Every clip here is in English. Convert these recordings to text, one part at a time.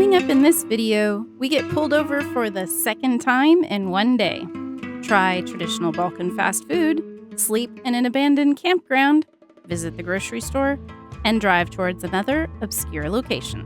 Coming up in this video, we get pulled over for the second time in one day. Try traditional Balkan fast food, sleep in an abandoned campground, visit the grocery store, and drive towards another obscure location.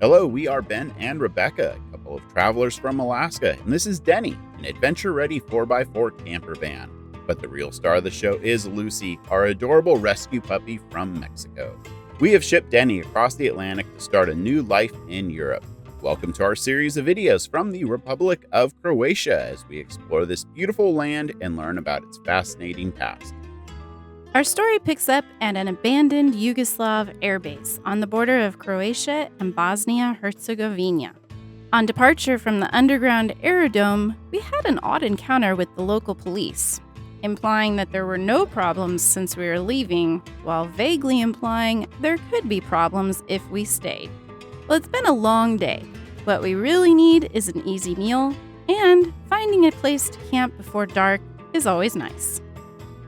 Hello, we are Ben and Rebecca, a couple of travelers from Alaska, and this is Denny, an adventure-ready 4x4 camper van. But the real star of the show is Lucy, our adorable rescue puppy from Mexico. We have shipped Denny across the Atlantic to start a new life in Europe. Welcome to our series of videos from the Republic of Croatia as we explore this beautiful land and learn about its fascinating past. Our story picks up at an abandoned Yugoslav airbase on the border of Croatia and Bosnia-Herzegovina. On departure from the underground aerodrome, we had an odd encounter with the local police, implying that there were no problems since we were leaving, while vaguely implying there could be problems if we stayed. Well, it's been a long day. What we really need is an easy meal, and finding a place to camp before dark is always nice.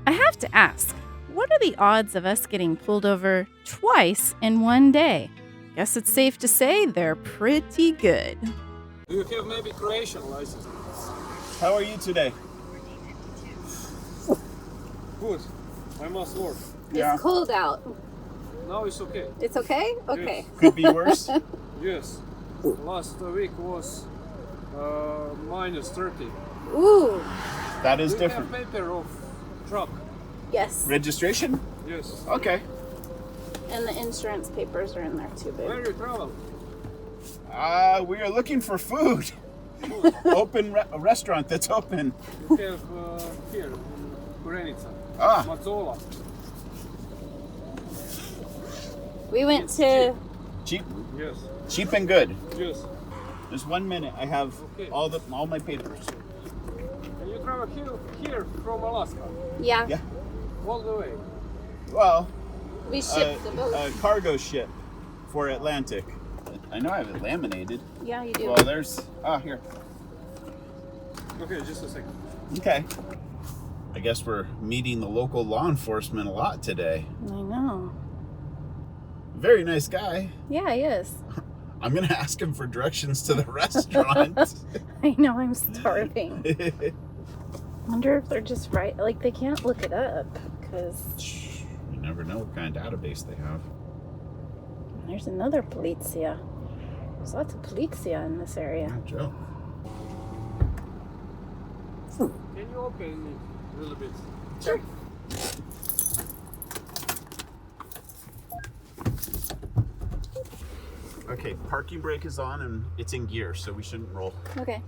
I have to ask, what are the odds of us getting pulled over twice in one day? Guess it's safe to say they're pretty good. Do you have maybe Croatian license? How are you today? Good. I must work. Yeah. It's cold out. Now it's okay. It's okay? Okay. Could be worse. Yes. Last week was minus 30. Ooh. That is Do different. you have paper of truck? Yes. Registration? Yes. Okay. And the insurance papers are in there too, babe. Where you travel? We are looking for food. Open a restaurant that's open. You have here in Kurenica. Ah. Mazzola. We went to... Cheap, Yes. cheap and good. Yes. Just 1 minute. I have Okay. all my papers. And you travel here from Alaska. Yeah. Yeah. All the way. Well, We shipped the boat. a cargo ship for Atlantic. I know I have it laminated. Yeah, you do. Well, there's here. Okay, just a second. Okay. I guess we're meeting the local law enforcement a lot today. I know. Very nice guy. Yeah, he is. I'm gonna ask him for directions to the restaurant. I know, I'm starving. Wonder if they're just right. Like, they can't look it up because You never know what kind of database they have. there's another polizia. There's lots of polizia in this area. No joke. Can you open it a little bit? Sure. Okay, parking brake is on and it's in gear, so we shouldn't roll. Okay.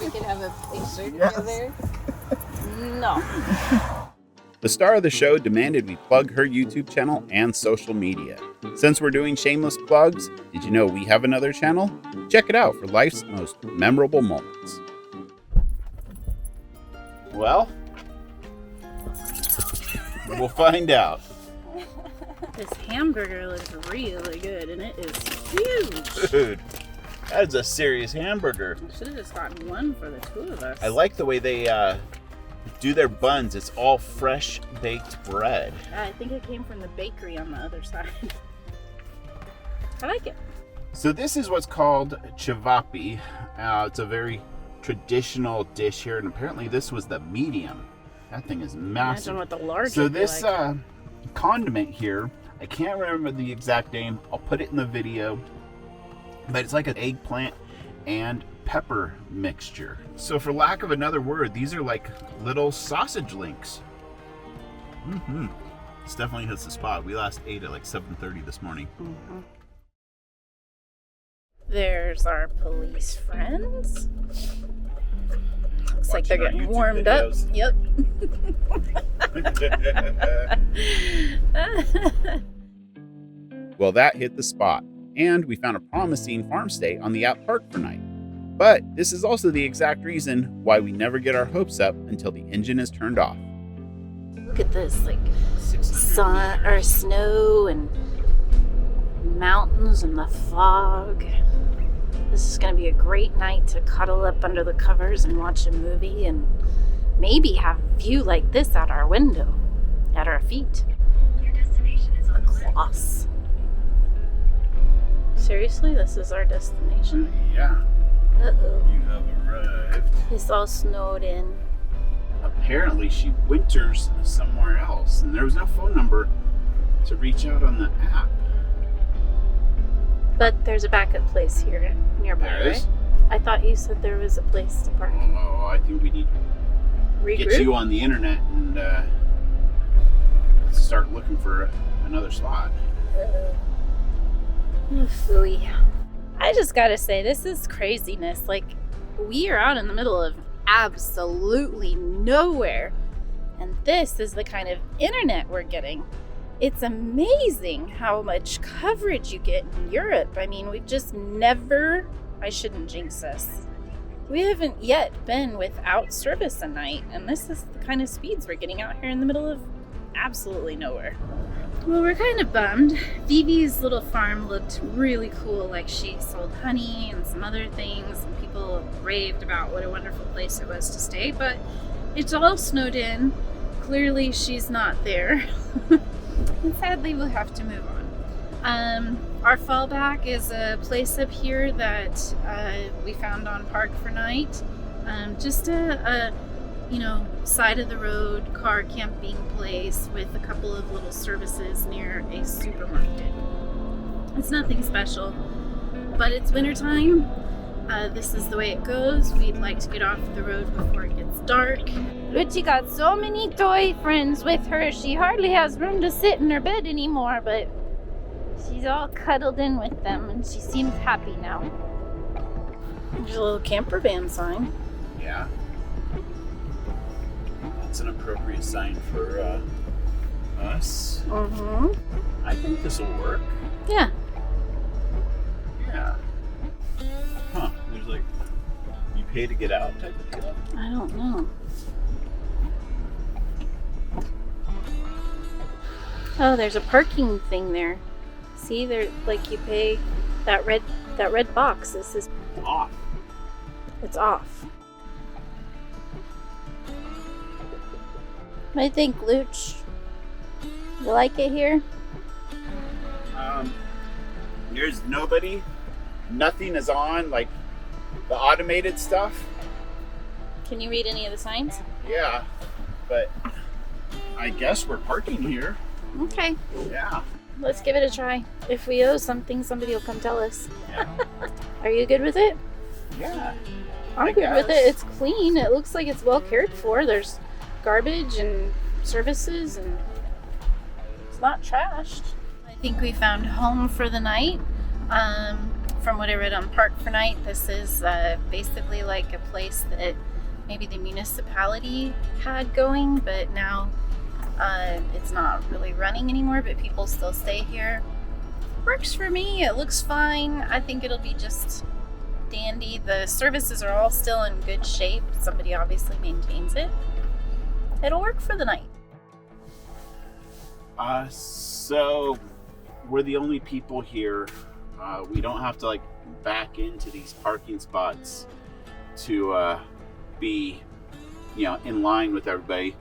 We could have a picture together. No. The star of the show demanded we plug her YouTube channel and social media. Since we're doing shameless plugs, did you know we have another channel? Check it out for life's most memorable moments. Well, we'll find out. This hamburger looks really good, and it is huge. Dude, that's a serious hamburger. I should have just gotten one for the two of us. I like the way they do their buns. It's all fresh baked bread. I think it came from the bakery on the other side. I like it. So this is what's called cevapi. It's a very traditional dish here, and apparently this was the medium. That thing is massive. Imagine what the large So would be this like. condiment here, I can't remember the exact name. I'll put it in the video. But it's like an eggplant and pepper mixture. So for lack of another word, these are like little sausage links. This definitely hits the spot. We last ate at like 7:30 this morning. Mm-hmm. There's our police friends. Looks like they're Watching our getting YouTube warmed videos. up. Yep. Well, that hit the spot, and we found a promising farm stay on the out park for night. But this is also the exact reason why we never get our hopes up until the engine is turned off. Look at this, like sun or snow and mountains and the fog. This is going to be a great night to cuddle up under the covers and watch a movie and maybe have a view like this out our window, at our feet. Your destination a gloss. Seriously, this is our destination? Yeah, Uh-oh. you have arrived. It's all snowed in. Apparently she winters somewhere else, and there was no phone number to reach out on the app. But there's a backup place here nearby, There is? right? I thought you said there was a place to park. Oh, I think we need to Regroup? get you on the internet and start looking for another spot. Phooey. I just gotta say, this is craziness. Like, we are out in the middle of absolutely nowhere. And this is the kind of internet we're getting. It's amazing how much coverage you get in Europe. I mean, we've just never, I shouldn't jinx us. We haven't yet been without service a night. And this is the kind of speeds we're getting out here in the middle of absolutely nowhere. Well, we're kind of bummed. Vivi's little farm looked really cool, like she sold honey and some other things, and people raved about what a wonderful place it was to stay, but it's all snowed in. Clearly she's not there. And sadly we'll have to move on. Our fallback is a place up here that we found on Park for Night. Just a side of the road car camping place with a couple of little services near a supermarket. It's nothing special, but it's wintertime. This is the way it goes. We'd like to get off the road before it gets dark. Lucy got so many toy friends with her, she hardly has room to sit in her bed anymore, but she's all cuddled in with them and she seems happy now. There's a little camper van sign. Yeah. That's an appropriate sign for us. Mm-hmm. I think this will work. Yeah. Yeah. Huh. There's like, you pay to get out type of deal. I don't know. Oh, there's a parking thing there. See, there, like you pay that red box. This is Off. it's off. What do you think, Luch? You like it here? There's nobody. Nothing is on, like the automated stuff. Can you read any of the signs? Yeah, but I guess we're parking here. Okay, Yeah. let's give it a try. If we owe something, somebody will come tell us. Yeah. Are you good with it? Yeah. I'm I good with it. guess. It's clean. It looks like it's well cared for. There's garbage and services, and it's not trashed. I think we found home for the night. From what I read on Park for Night, this is basically like a place that maybe the municipality had going, but now it's not really running anymore, but people still stay here. Works for me. It looks fine. I think it'll be just dandy. The services are all still in good shape. Somebody obviously maintains it. It'll work for the night. So we're the only people here. We don't have to like back into these parking spots to be, in line with everybody.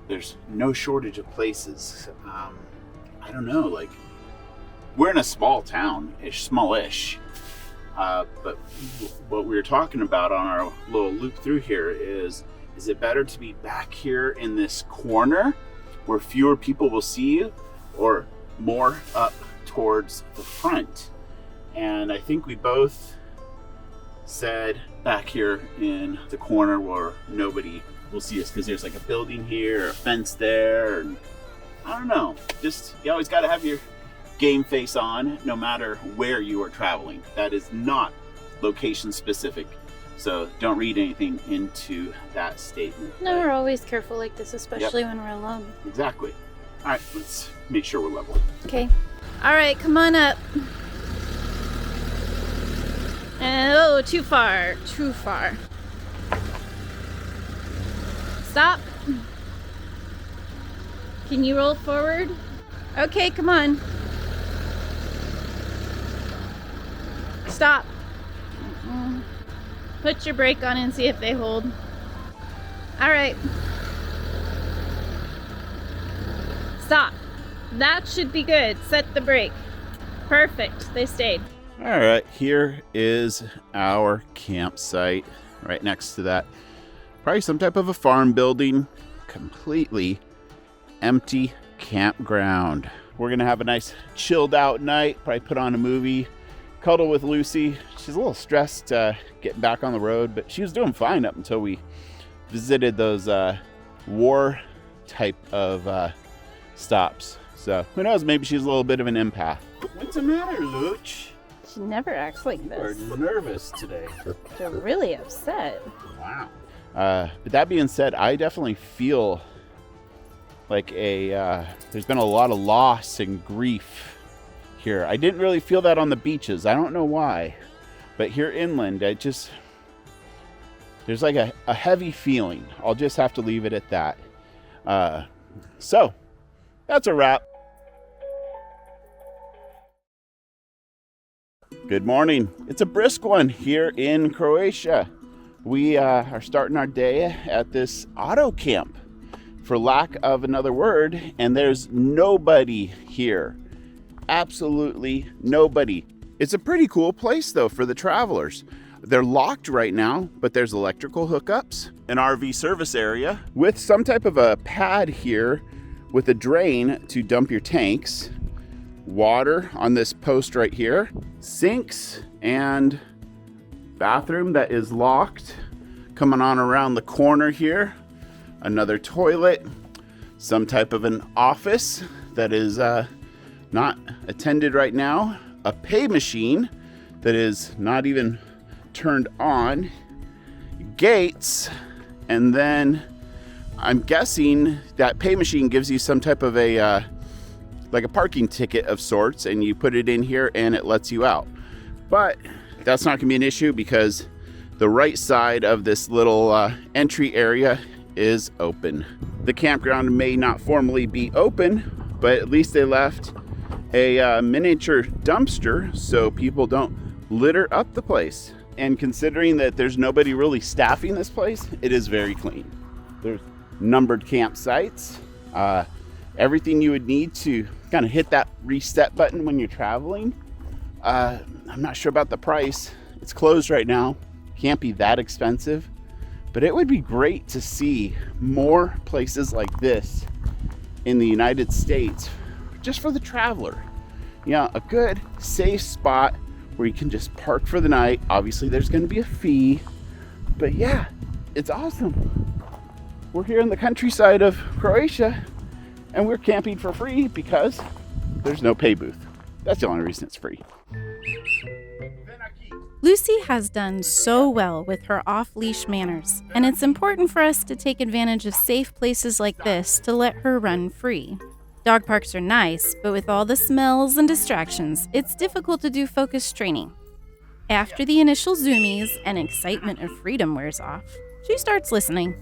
There's no shortage of places. I don't know, like we're in a small town, smallish. But what we were talking about on our little loop through here is it better to be back here in this corner where fewer people will see you, or more up towards the front? And I think we both said back here in the corner where nobody will see us, because there's like a building here, a fence there, and I don't know. Just, you always got to have your game face on no matter where you are traveling. That is not location specific, so don't read anything into that statement. No, we're always careful like this, especially when we're alone. Exactly. All right, let's make sure we're level. Okay. All right, come on up. And, oh, too far. Too far. Stop. Can you roll forward? Okay, come on. Stop. Put your brake on and see if they hold. All right. Stop. That should be good. Set the brake. Perfect. They stayed. All right, here is our campsite right next to that. Probably some type of a farm building, completely empty campground. We're gonna have a nice chilled out night, probably put on a movie, cuddle with Lucy. She's a little stressed getting back on the road, but she was doing fine up until we visited those war type of stops. So who knows, maybe she's a little bit of an empath. What's the matter, Luch? She never acts like this. You are nervous today. They're really upset. Wow. But that being said, I definitely feel like there's been a lot of loss and grief here. I didn't really feel that on the beaches. I don't know why, but here inland, there's like a heavy feeling. I'll just have to leave it at that. So that's a wrap. Good morning. It's a brisk one here in Croatia. We are starting our day at this auto camp, for lack of another word, and there's nobody here. Absolutely nobody. It's a pretty cool place though for the travelers. They're locked right now, but there's electrical hookups, an RV service area with some type of a pad here with a drain to dump your tanks, water on this post right here, sinks, and bathroom that is locked. Coming on around the corner here, another toilet, some type of an office that is not attended right now, a pay machine that is not even turned on, gates, and then I'm guessing that pay machine gives you some type of a like a parking ticket of sorts, and you put it in here and it lets you out. But that's not gonna be an issue because the right side of this little entry area is open. The campground may not formally be open, but at least they left a miniature dumpster so people don't litter up the place. And considering that there's nobody really staffing this place, it is very clean. There's numbered campsites, everything you would need to kind of hit that reset button when you're traveling. I'm not sure about the price. It's closed right now. Can't be that expensive, but it would be great to see more places like this in the United States just for the traveler. You know, a good safe spot where you can just park for the night. Obviously there's going to be a fee, but yeah, it's awesome. We're here in the countryside of Croatia and we're camping for free because there's no pay booth. That's the only reason it's free. Lucy has done so well with her off-leash manners, and it's important for us to take advantage of safe places like this to let her run free. Dog parks are nice, but with all the smells and distractions, it's difficult to do focused training. After the initial zoomies and excitement of freedom wears off, she starts listening.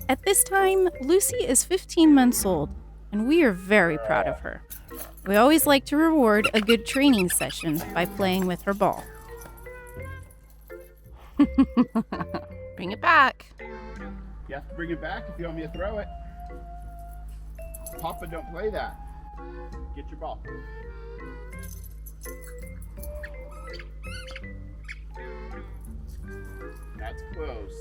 At this time, Lucy is 15 months old, and we are very proud of her. We always like to reward a good training session by playing with her ball. Bring it back. You have to bring it back if you want me to throw it. Papa, don't play that. Get your ball. That's close.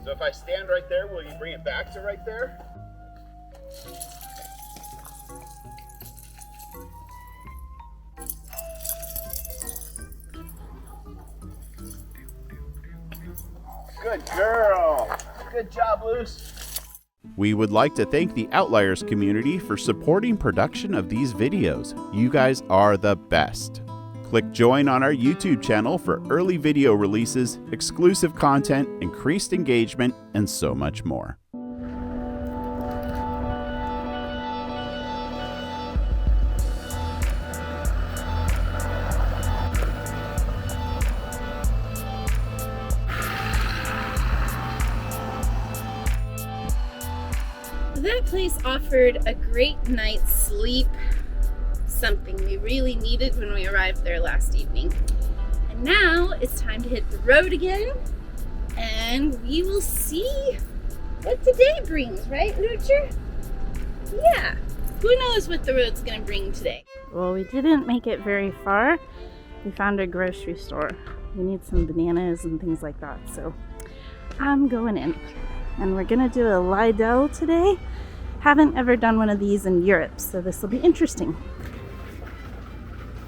So if I stand right there, will you bring it back to right there? Good girl. Good job, Luce. We would like to thank the Outliers community for supporting production of these videos. You guys are the best. Click join on our YouTube channel for early video releases, exclusive content, increased engagement, and so much more. that place offered a great night's sleep, something we really needed when we arrived there last evening. And now it's time to hit the road again, and we will see what the day brings, right, Lutcher? Yeah, who knows what the road's gonna bring today. Well, we didn't make it very far. We found a grocery store. We need some bananas and things like that, so I'm going in. And we're gonna do a Lidl today. Haven't ever done one of these in Europe, so this will be interesting.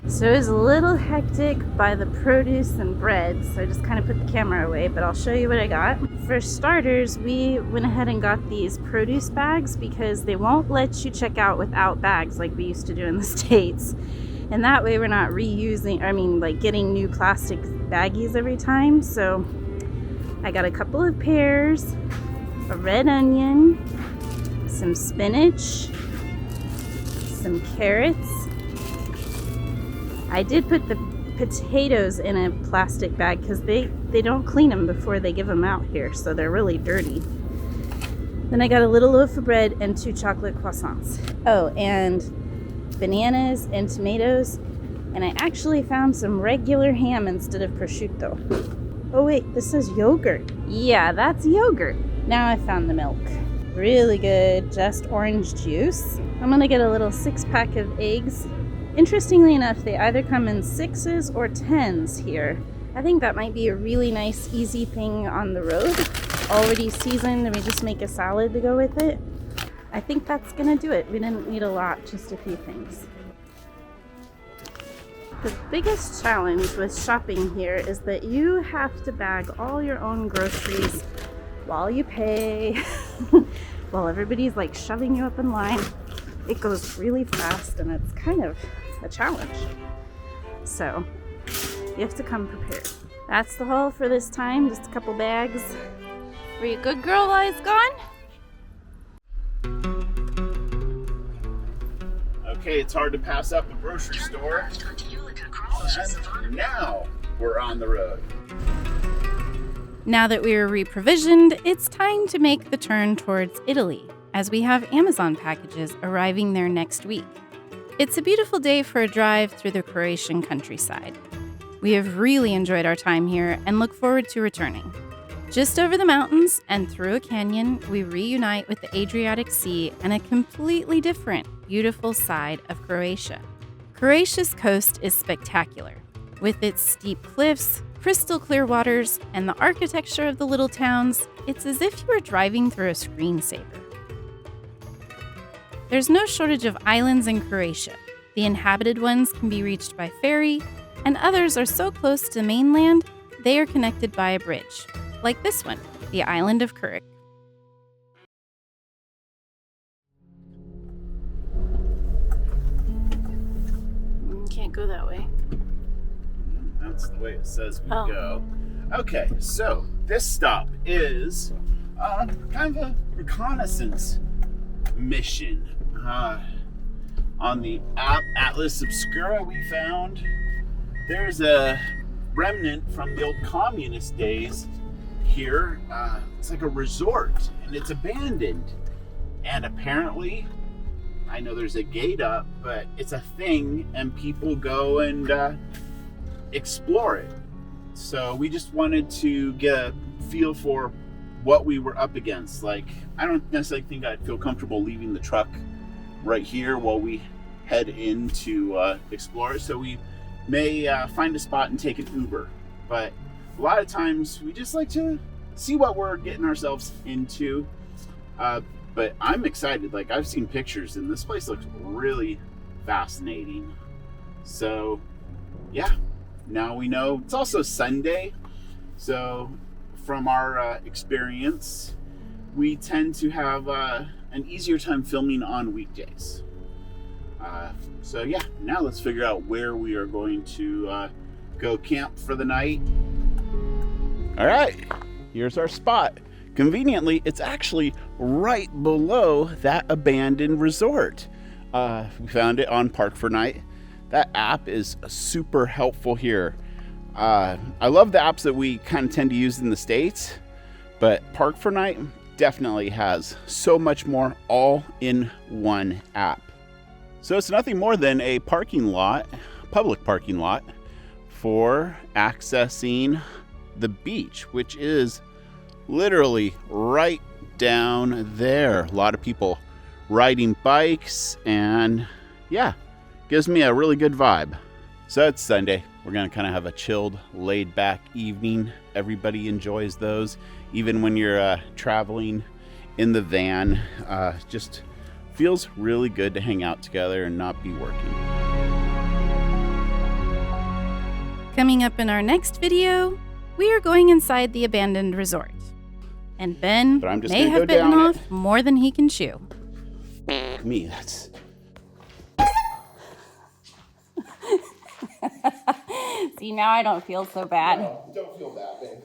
So it was a little hectic by the produce and bread, so I just kind of put the camera away, but I'll show you what I got. For starters, we went ahead and got these produce bags because they won't let you check out without bags like we used to do in the States. And that way we're not getting new plastic baggies every time. So I got a couple of pears, a red onion, some spinach, some carrots. I did put the potatoes in a plastic bag because they don't clean them before they give them out here, so they're really dirty. Then I got a little loaf of bread and 2 chocolate croissants. Oh, and bananas and tomatoes, and I actually found some regular ham instead of prosciutto. Oh wait, this says yogurt. Yeah, that's yogurt. Now I found the milk. Really good, just orange juice. I'm gonna get a little 6-pack of eggs. Interestingly enough, they either come in 6s or 10s here. I think that might be a really nice, easy thing on the road. Already seasoned, and we just make a salad to go with it. I think that's gonna do it. We didn't need a lot, just a few things. The biggest challenge with shopping here is that you have to bag all your own groceries while you pay, while everybody's like shoving you up in line. It goes really fast and it's kind of a challenge. So you have to come prepared. That's the haul for this time, just a couple bags. Were you a good girl while it's gone? Okay, it's hard to pass up a grocery store. And now we're on the road. Now that we are reprovisioned, it's time to make the turn towards Italy, as we have Amazon packages arriving there next week. It's a beautiful day for a drive through the Croatian countryside. We have really enjoyed our time here and look forward to returning. Just over the mountains and through a canyon, we reunite with the Adriatic Sea and a completely different, beautiful side of Croatia. Croatia's coast is spectacular, with its steep cliffs, crystal clear waters, and the architecture of the little towns. It's as if you were driving through a screensaver. There's no shortage of islands in Croatia. The inhabited ones can be reached by ferry, and others are so close to mainland, they are connected by a bridge, like this one, the island of Kuruk. Can't go that way. That's the way it says we go. Okay, so this stop is kind of a reconnaissance mission. On the Atlas Obscura we found there's a remnant from the old communist days here. It's like a resort and it's abandoned. And apparently, I know there's a gate up, but it's a thing and people go and explore it. So we just wanted to get a feel for what we were up against. Like, I don't necessarily think I'd feel comfortable leaving the truck right here while we head in to explore. So we may find a spot and take an Uber. But a lot of times we just like to see what we're getting ourselves into. But I'm excited. Like, I've seen pictures and this place looks really fascinating. So yeah, now we know. It's also Sunday. So from our experience, we tend to have an easier time filming on weekdays. So yeah, now let's figure out where we are going to go camp for the night. All right, here's our spot. Conveniently, it's actually right below that abandoned resort. We found it on Park for Night. That app is super helpful here. I love the apps that we kind of tend to use in the States, but Park for Night, definitely has so much more all in one app. So it's nothing more than a parking lot, public parking lot, for accessing the beach, which is literally right down there. A lot of people riding bikes, and yeah, gives me a really good vibe. So it's Sunday. We're gonna kind of have a chilled, laid back evening. Everybody enjoys those, even when you're traveling in the van. Just feels really good to hang out together and not be working. Coming up in our next video, we are going inside the abandoned resort. And Ben But I'm just may gonna go have bitten down off it. more than he can chew. Me, that's... See, now I don't feel so bad. Don't feel bad, babe.